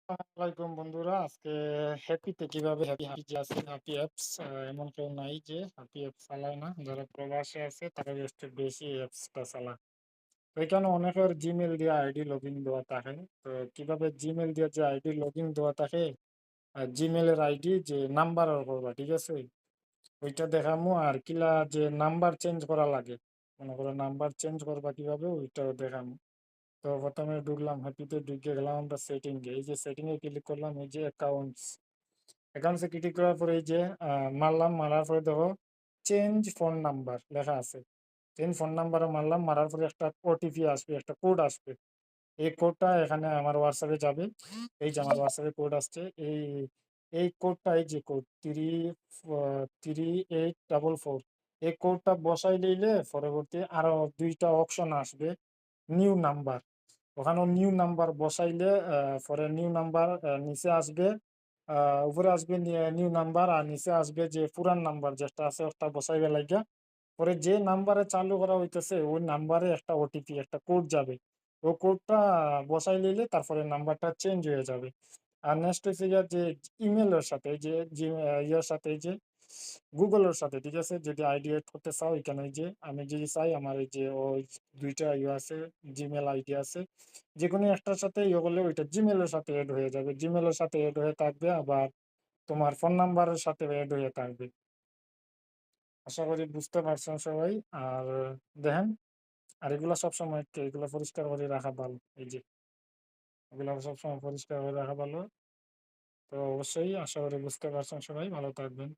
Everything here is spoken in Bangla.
আসসালামাইকুম বন্ধুরা, আজকে হ্যাপিতে কিভাবে হ্যাপি হ্যাপি যে আছে হ্যাপি অ্যাপস, এমন কেউ নাই যে হ্যাপি অ্যাপস চালায় না। যারা প্রবাসে আছে তারা একটু বেশি অ্যাপসটা চালায়। তো এখানে অনেকের জিমেল দিয়ে আইডি লগ ইন দেওয়া থাকে। তো কিভাবে জিমেল দিয়ে যে আইডি লগ ইন দেওয়া থাকে, জিমেলের আইডি যে নাম্বার করবা, ঠিক আছে, ওইটা দেখামু। আর কিলা যে নাম্বার চেঞ্জ করা লাগে, মনে করো নাম্বার চেঞ্জ করবা কিভাবে ওইটাও দেখামু। তো প্রথমে ঢুকলাম, হ্যাপিতে ঢুকে গেলাম আমরা সেটিং এ। এই যে সেটিং এ ক্লিক করলাম, এই যে অ্যাকাউন্টস, অ্যাকাউন্টসে ক্লিক করার পরে এই যে মারলাম, মারার পরে দেখো চেঞ্জ ফোন নাম্বার লেখা আছে। চেঞ্জ ফোন নাম্বারে মারলাম, মারার পরে একটা ওটিপি আসবে, একটা কোড আসবে। এই কোডটা এখানে আমার হোয়াটসঅ্যাপে যাবে। এই যে আমার হোয়াটসঅ্যাপে কোড আসছে। এই এই কোডটা, এই যে কোড 3844, এই কোডটা বসাই দিলে পরবর্তী আরো দুইটা অপশন আসবে। নিউ নাম্বার, ওখানেও নিউ নাম্বার বসাইলে পরে নিউ নাম্বার নিচে আসবে, উপরে আসবে নিউ নাম্বার, আর নিচে আসবে যে পুরান নাম্বার যেটা আছে ওটা বসাইবে লাগিয়া। পরে যে নাম্বারে চালু করা হইতেছে ওই নাম্বারে একটা ওটিপি, একটা কোড যাবে। ও কোডটা বসাই নিলে তারপরে নাম্বারটা চেঞ্জ হয়ে যাবে। আর নেক্সট হচ্ছে গিয়ে যে ইমেলের সাথে, এই যে ইয়ার সাথে, এই যে গুগলের সাথে, ঠিক আছে, যদি আইডি এড করতে চাও এখানে, এই যে আমি যদি চাই আমার এই যে ওই দুইটা ইয়ে আছে, জিমেল আইডি আছে, যে কোনো একটার সাথে ইয়ে করলে ওইটা জিমেলের সাথে এড হয়ে যাবে, জিমেলের সাথে এড হয়ে থাকবে, আবার তোমার ফোন নাম্বারের সাথে এড হয়ে থাকবে। আশা করি বুঝতে পারছেন সবাই। আর দেখেন, আর এগুলো সবসময় এগুলো পরিষ্কার করে রাখা ভালো। এই যে এগুলো সবসময় পরিষ্কার করে রাখা ভালো। তো অবশ্যই আশা করি বুঝতে পারছেন সবাই, ভালো থাকবেন।